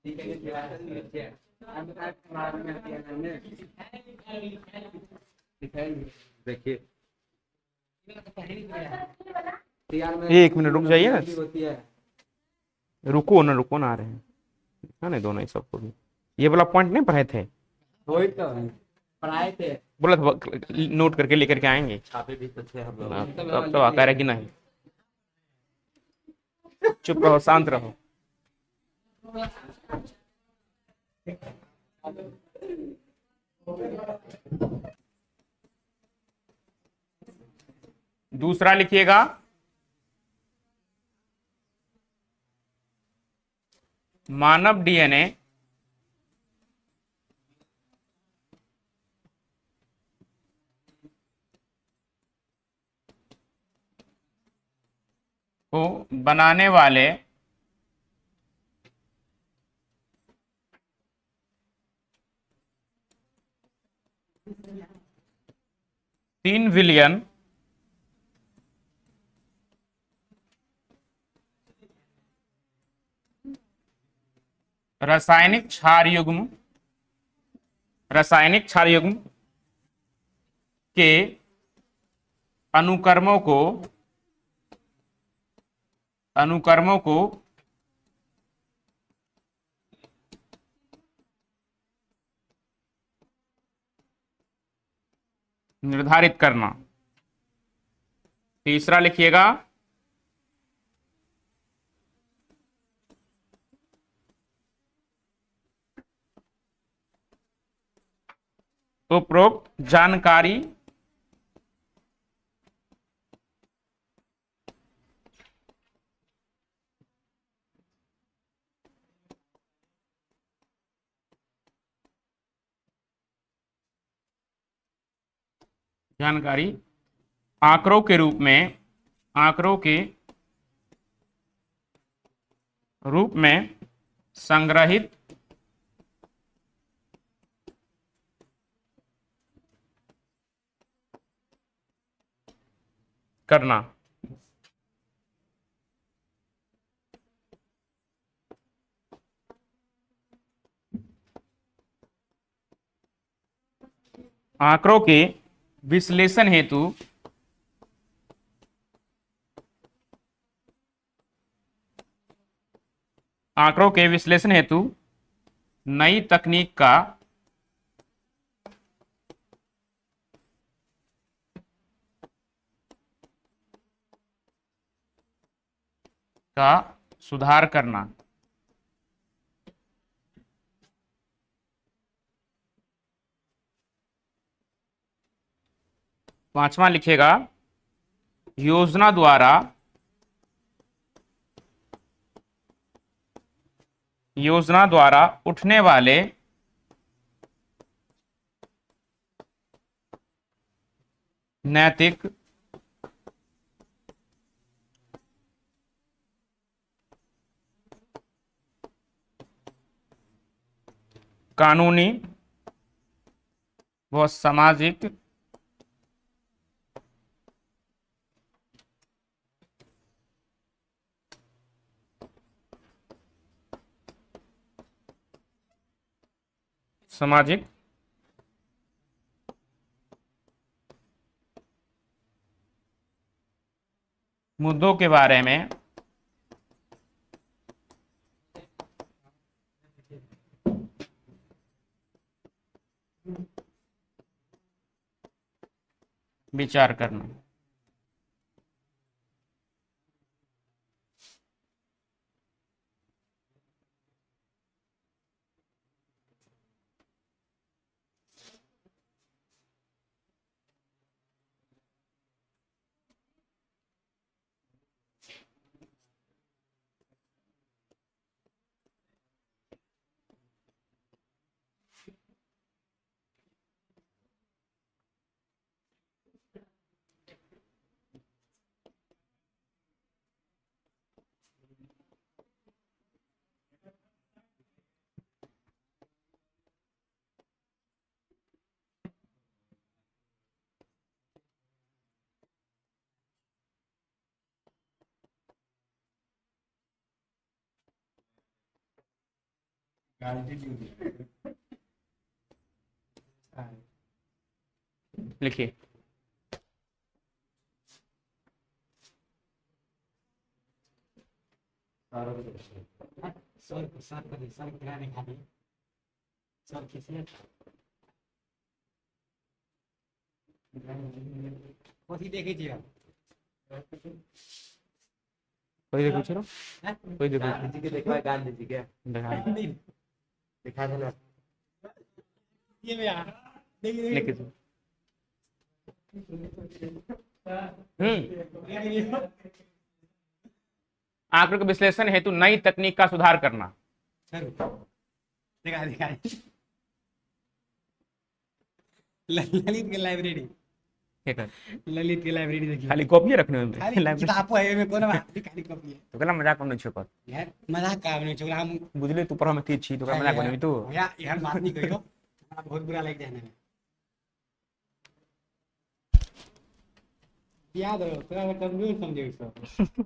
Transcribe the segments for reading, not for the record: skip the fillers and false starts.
देखिए। एक मिनट रुक जाइए ना, रुको ना, आ रहे हैं। हाँ नहीं, दोनों ही सबको भी ये वाला पॉइंट नहीं पढ़े थे, वही तो पढ़ाए थे। बोला था नोट करके लेकर के आएंगे। छापे भी तो थे हम लोग। अब तो आकर है कि नहीं। चुप रहो, शांत रहो। दूसरा लिखिएगा, मानव डीएनए को बनाने वाले तीन विलियन रासायनिक क्षार युग्म के अनुकर्मों को निर्धारित करना। तीसरा लिखिएगा, उपरोक्त जानकारी आंकड़ों के रूप में संग्रहित करना। आंकड़ों के विश्लेषण हेतु नई तकनीक का सुधार करना। पांचवा लिखिएगा, योजना द्वारा उठने वाले नैतिक, कानूनी व सामाजिक मुद्दों के बारे में विचार करना। लिखिए। सर खिलाने खाली सर किसी कथी देखे छी कोई देखो चलो, कोई देखो गांधी जी के देखा गांधी जी के दिखा दिखा देना। ये भैया देखिए लिखिए तो। आंकड़ों के विश्लेषण हेतु नई तकनीक का सुधार करना। सर दिखा ललित के लाइब्रेरी, ठीक है, ललित के लाइब्रेरी देखिए। खाली कॉपी रखने में खाली लाइब्रेरी किताब है में कोनो बात खाली कॉपी है। तो कला मजाक करने छो पर यार मजाक का नहीं छोड़ा हम बुझले तू पर हम तीर छी तो कला मजाक बने तू। भैया यार बात नहीं कहियो, हमरा बहुत बुरा लग जाने में। याद रहो थोड़ा कमजोर समझे सब।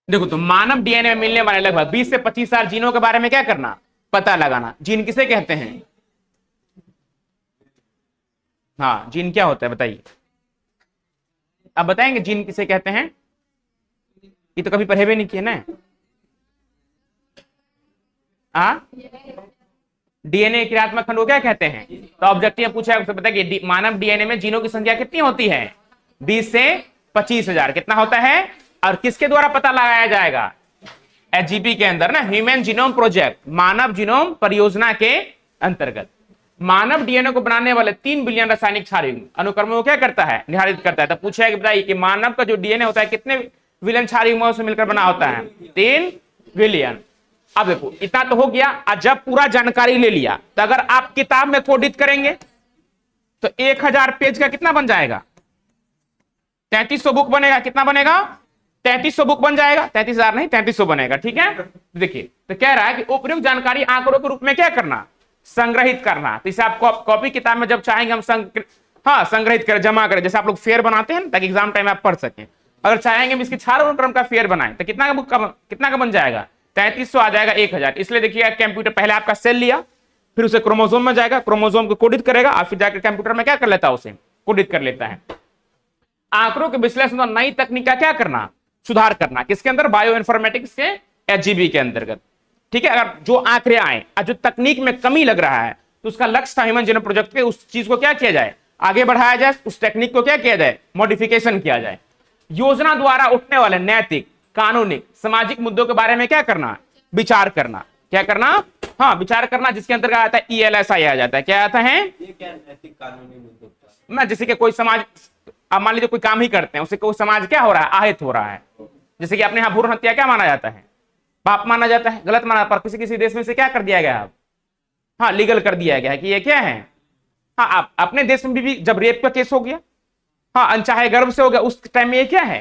देखो तो मानव डीएनए में मिलने वाले लगभग 20 से 25,000 जीनों के बारे में क्या करना, पता लगाना। जीन किसे कहते हैं? हाँ, जीन क्या होता है बताइए, अब बताएंगे जीन किसे कहते हैं? ये तो कभी पढ़े भी नहीं किए ना। डीएनए क्रियात्मक खंड को क्या कहते हैं? तो ऑब्जेक्टिव पूछा है, पता है कि मानव डीएनए में जीनों की संख्या कितनी होती है? 20 से 25,000 कितना होता है? और किसके द्वारा पता लगाया जाएगा? एचजीपी के अंदर ना, ह्यूमन जीनोम प्रोजेक्ट, मानव जीनोम परियोजना के अंतर्गत मानव डीएनए को बनाने वाले 3 बिलियन रासायनिक क्षारयुग्म अनुक्रमों को क्या करता है, निर्धारित करता है। तो पूछा है कि बताइए कि मानव का जो डीएनए होता है कितने बिलियन क्षारयुग्मों से मिलकर बना होता है? 3 बिलियन। अब देखो इतना तो हो गया। और जब पूरा जानकारी ले लिया तो अगर आप किताब में कोडित करेंगे तो 1000 पेज का कितना बन जाएगा? 3300 बुक बनेगा। कितना बनेगा? 3300 बुक बन जाएगा। 33,000 नहीं, 3300 बनेगा। ठीक है, देखिए तो कह रहा है कि उपयुक्त जानकारी आंकड़ों के रूप में क्या करना, संग्रहित करना। तो इसे आप कॉपी किताब में जब चाहेंगे हम संग्रहित करें, जमा करें, जैसे आप लोग फेयर बनाते हैं ताकि एग्जाम टाइम में आप पढ़ सकें। अगर चाहेंगे इसके 4 अनुक्रम का फेयर बनाएं तो कितना का बन जाएगा? 3300 आ जाएगा 1000। इसलिए देखिए कंप्यूटर पहले आपका सेल लिया, फिर उसे क्रोमोसोम में जाएगा, क्रोमोसोम को कोडित करेगा और फिर जाकर कंप्यूटर में क्या कर लेता है, उसे कोडित कर लेता है। आंकड़ों के विश्लेषण और नई तकनीक का क्या करना, सुधार करना। किसके अंदर? बायो इन्फॉर्मेटिक्स के एचजीबी के अंतर्गत। ठीक है, अगर जो आंकड़े आए और जो तकनीक में कमी लग रहा है तो उसका लक्ष्य था ह्यूमन जीनोम प्रोजेक्ट के उस चीज को क्या किया जाए, आगे बढ़ाया जाए, उस टेक्निक को क्या किया जाए, मॉडिफिकेशन किया जाए। योजना द्वारा उठने वाले नैतिक, कानूनी, सामाजिक मुद्दों के बारे में क्या करना, विचार करना। क्या करना? हाँ, विचार करना, जिसके अंतर्गत आता है ELSI आ जाता है। क्या आता है? ये क्या नैतिक कानूनी मुद्दों का? मैं जैसे कि कोई समाज, आप मान लीजिए कोई काम ही करते हैं, उससे कोई समाज क्या हो रहा है, आहत हो रहा है। जैसे कि अपने यहाँ भ्रूण हत्या क्या माना जाता है, पाप माना जाता है, गलत माना, पर किसी किसी देश में से क्या कर दिया गया, हाँ लीगल कर दिया गया है कि ये क्या है। हाँ, आप अपने देश में भी जब रेप का केस हो गया, हाँ अनचाहे गर्भ से हो गया, उस टाइम में ये क्या है,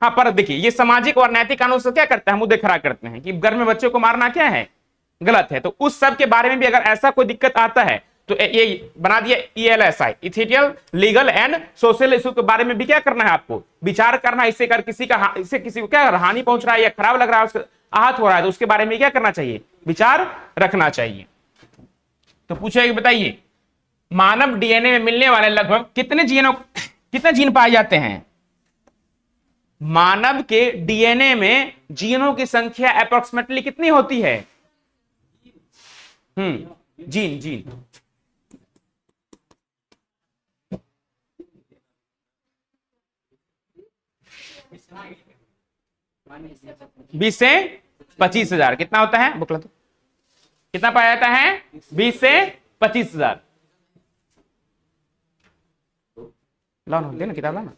हाँ। पर देखिए ये सामाजिक और नैतिक कानून से क्या करता है, मुद्दे खड़ा करते हैं कि गर्भ में बच्चों को मारना क्या है, गलत है। तो उस सब के बारे में भी अगर ऐसा कोई दिक्कत आता है तो ये बना दिया ELSI, ethical, legal and social issue के बारे में भी क्या करना है, आपको विचार करना है। इससे कर इससे किसी को क्या हानि पहुंच रहा है या खराब लग रहा है, उसका आहत हो रहा है, तो उसके बारे में क्या करना चाहिए, विचार रखना चाहिए। तो पूछे बताइए मानव डीएनए में मिलने वाले लगभग कितने जीन पाए जाते हैं? मानव के डीएनए में जीनों की संख्या अप्रोक्सीमेटली कितनी होती है? जीन 20 से 25,000 कितना होता है, बुकला तो कितना पाया जाता है? 20 से 25,000। लाओ ना, दे ना किताब, लाना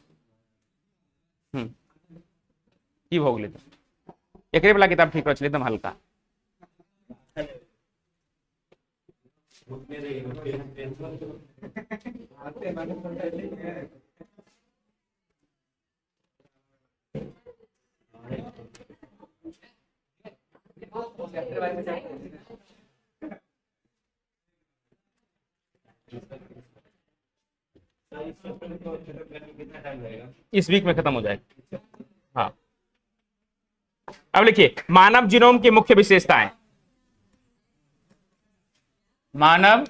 की भोग लेते एक वाला किताब ठीक रच एकदम हल्का। इस वीक में खत्म हो जाएगा। हाँ, अब लिखिए मानव जीनोम की मुख्य विशेषताएं। मानव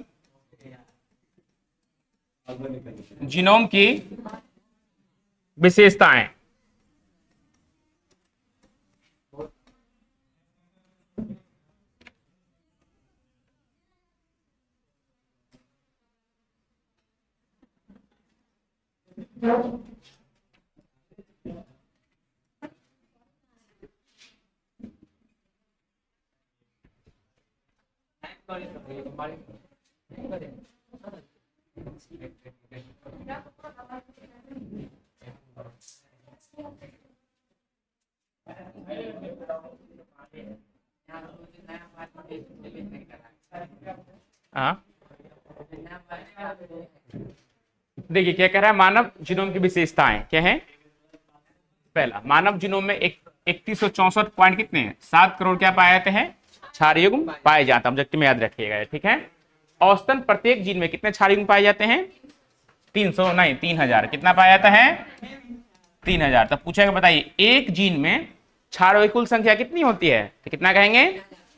जीनोम की विशेषताएं। हाँ, देखिए क्या कह रहा है, मानव जीनोम की विशेषताएं क्या है। पहला, मानव जीनोम में 3164 पॉइंट कितने हैं, 7 करोड़ क्या पाए जाते हैं, क्षारयुग्म पाए जाते हैं। ऑब्जेक्टिव में याद रखिएगा, ठीक है। औसतन प्रत्येक जीन में कितने क्षारयुग्म पाए जाते हैं, 300 नहीं 3000। कितना पाया जाता है, 3000। तब पूछेगा बताइए एक जीन में क्षारों की कुल संख्या कितनी होती है? तो कितना कहेंगे?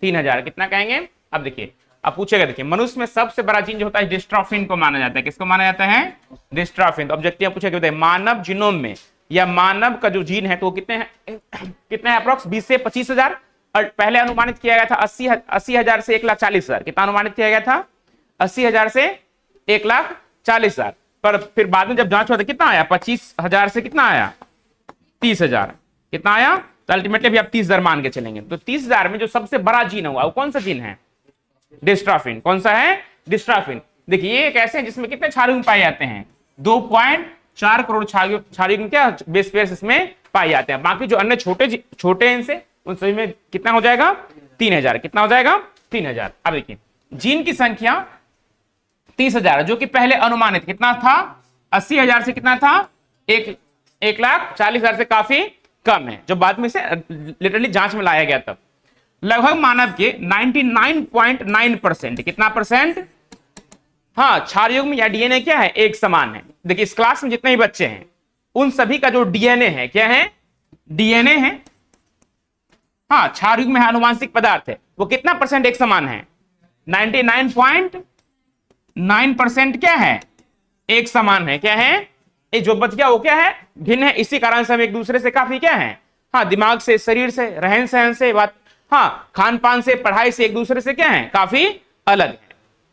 3000। कितना कहेंगे? अब देखिए, अब पूछेगा, देखिए मनुष्य में सबसे बड़ा जीन जो होता है डिस्ट्रोफिन को माना जाता है। किसको माना जाता है? डिस्ट्रोफिन। तो ऑब्जेक्टिव पूछेगा, बताइए मानव जीनोम में या मानव का जो जीन है तो वो कितने हैं? कितने हैं अप्रोक्स? 20 से 25,000। और पहले अनुमानित किया गया था 80,000 से 1,40,000। कितना अनुमानित किया गया था? 80,000 से 1,40,000। पर फिर बाद में जब जांच हुआ तो कितना आया? 25,000 से कितना आया? 30,000। कितना आया? तो अल्टीमेटली भी आप 30,000 मान के चलेंगे। तो 30,000 में जो सबसे बड़ा जीन हुआ वो कौन सा जीन है? डिस्ट्रोफिन। कौन सा है? डिस्ट्रोफिन। देखिए ये एक ऐसे हैं जिसमें कितने क्षारयुग्म पाए जाते हैं? 2.4 करोड़ क्षारयुग्म क्या बेस पेयर्स इसमें पाए जाते हैं। बाकी जो अन्य छोटे इनसे उन सभी में कितना हो जाएगा? 3,000। कितना हो जाएगा? 3,000। अब देखिए जीन की संख्या 30,000 जो कि पहले अनुमानित कितना था? 80,000 से कितना था? 1,40,000 से काफी कम है, जो बाद में से लिटरली जांच में लाया गया तब। लगभग मानव के 99.9% कितना परसेंट? हाँ, क्षारयुग्म या डीएनए क्या है? एक समान है। देखिए इस क्लास में जितने ही बच्चे हैं उन सभी का जो डीएनए है क्या है? डीएनए है। हाँ, क्षारयुग्म है, आनुवांशिक पदार्थ है, वो कितना परसेंट एक समान है? 99.9% क्या है? एक समान है। क्या है? ये जो बच गया वो क्या है? भिन्न है। इसी कारण से हम एक दूसरे से काफी क्या है? हाँ, दिमाग से, शरीर से, रहन सहन से, बात, हाँ, खान पान से, पढ़ाई से एक दूसरे से क्या है? काफी अलग है।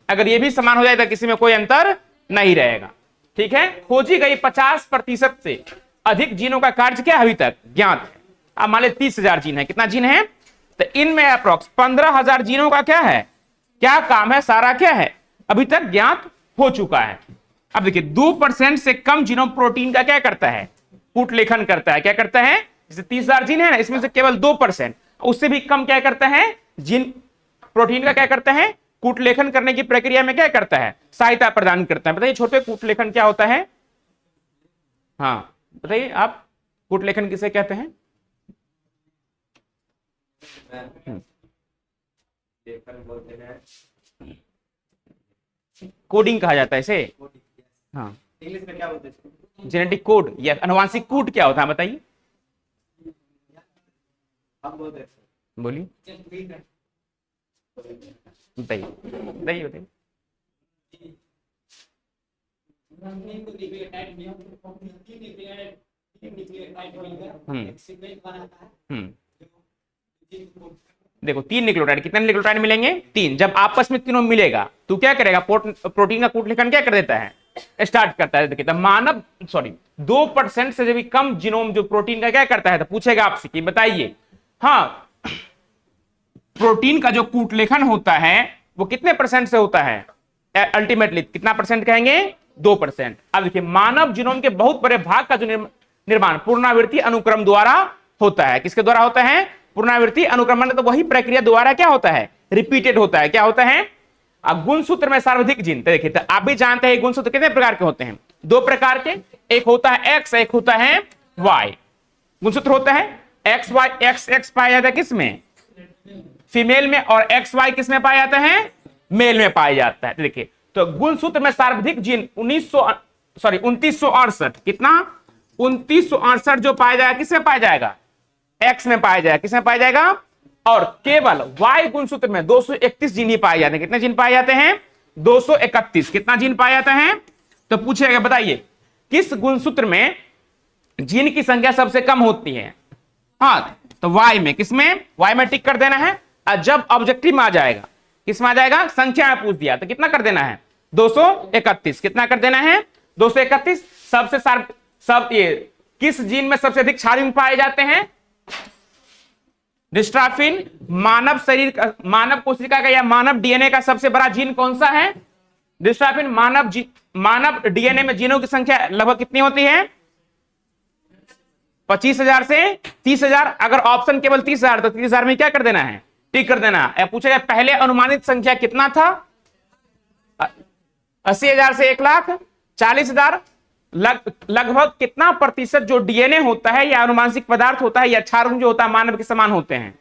अगर ये भी समान हो जाए तो किसी में कोई अंतर नहीं रहेगा। ठीक है, खोजी गई 50% से अधिक जीनों का कार्य क्या अभी तक ज्ञात है? अब मान ले 30,000 जीन है। कितना जीन है? तो इनमें अप्रोक्स 15,000 जीनों का क्या है? क्या काम है? सारा क्या है? अभी तक ज्ञात हो चुका है। अब देखिए 2% से कम जीनोम प्रोटीन का क्या करता है? कूट लेखन करता है। क्या करता है? जैसे 30,000 जीन है ना, इसमें से केवल 2%, उससे भी कम क्या करता है? जीन प्रोटीन का क्या करता है? कूट लेखन करने की प्रक्रिया में क्या करता है? सहायता प्रदान करता है। बताइए छोटे कूट लेखन क्या होता है? हाँ बताइए आप, कूट लेखन किसे कहते हैं? लेखन बोलते हैं, कोडिंग कहा जाता है इसे। हाँ, इंग्लिश में क्या बोलते हैं? जेनेटिक कोड या अनुवांशिक कूट क्या होता है बताइए? हम बोलते हैं बोलिए, बताइए बताइए बताइए। देखो 3 न्यूक्लियोटाइड, कितने न्यूक्लियोटाइड मिलेंगे? 3। जब आपस में तीनों मिलेगा तो क्या करेगा? प्रोटीन का कूट लेखन क्या कर देता है? स्टार्ट करता है। देखिए मानव 2% से भी कम जीनोम जो प्रोटीन का क्या करता है, तो पूछेगा आपसे कि बताइए, हाँ, प्रोटीन का जो कूट लेखन होता है वो कितने परसेंट से होता है? अल्टीमेटली कितना परसेंट कहेंगे? 2%। अब देखिए मानव जीनोम के बहुत बड़े भाग का जो निर्माण पुनरावृत्ति अनुक्रम द्वारा होता है। किसके द्वारा होता है? पुनरावृत्ति अनुक्रमण। तो वही प्रक्रिया द्वारा क्या होता है? रिपीटेड होता है। क्या होता है? अब गुणसूत्र में सर्वाधिक जीन, तो देखिए तो आप भी जानते हैं गुणसूत्र कितने प्रकार के होते हैं? 2 प्रकार के, एक होता है एक्स, एक होता है वाई। गुणसूत्र होता है एक्स वाई। एक्स एक्स पाया जाता है किसमें? फीमेल में। और एक्स वाई किसमें पाया जाता है? मेल में पाया जाता है। देखिए तो गुणसूत्र में सर्वाधिक जीन 2968, कितना? 2968 जो पाया जाएगा किसमें पाया जाएगा? एक्स में पाया जाएगा। किसमें पाया जाएगा? और केवल वाई गुणसूत्र में 231 जीन ही पाए जाते हैं। कितने जीन पाए जाते हैं? 231। कितना जीन पाया जाता है? तो पूछेगा बताइए किस गुणसूत्र में जीन की संख्या सबसे कम होती है? हाँ, तो वाई में। किसमें? वाई में टिक कर देना है। और जब ऑब्जेक्टिव में आ जाएगा, किसमें आ जाएगा? संख्या में पूछ दिया तो कितना कर देना है? 231। कितना कर देना है? 231। सबसे सब ये किस जीन में सबसे अधिक क्षारयुग्म पाए जाते हैं? डिस्ट्रोफिन। मानव शरीर का, मानव कोशिका का या मानव डीएनए का सबसे बड़ा जीन कौन सा है? डिस्ट्रोफिन। मानव डीएनए में जीनों की संख्या लगभग कितनी होती है? 25,000 से 30,000। अगर ऑप्शन केवल 30,000 तो 30,000 में क्या कर देना है? टिक कर देना है। पूछेगा पहले अनुमानित संख्या कितना था? 80,000 से 1,40,000। लगभग कितना प्रतिशत जो डीएनए होता है या आनुवांशिक पदार्थ होता है या क्षारयुग्म जो होता है मानव के समान होते हैं?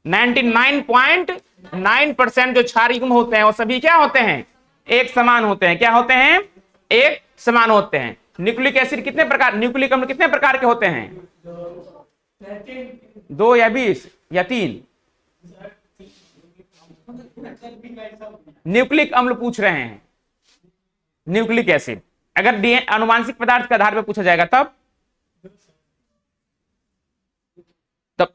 99.9% जो क्षारयुग्म होते हैं वो सभी क्या होते हैं? एक समान होते हैं। क्या होते हैं? एक समान होते हैं। न्यूक्लिक एसिड कितने प्रकार, न्यूक्लिक अम्ल कितने प्रकार के होते हैं? 2 या 20 या 3? न्यूक्लिक अम्ल पूछ रहे हैं, न्यूक्लिक एसिड। अगर अनुवांशिक पदार्थ के आधार पर पूछा जाएगा तब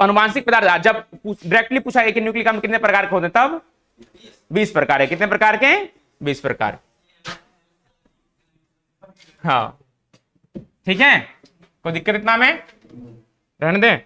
अनुवांशिक पदार्थ, जब डायरेक्टली पूछा है कि न्यूक्लिक अम्ल कितने प्रकार के होते हैं तब 20 प्रकार है। कितने प्रकार के? 20 प्रकार। हाँ ठीक है, कोई दिक्कत इतना में? रहने दें।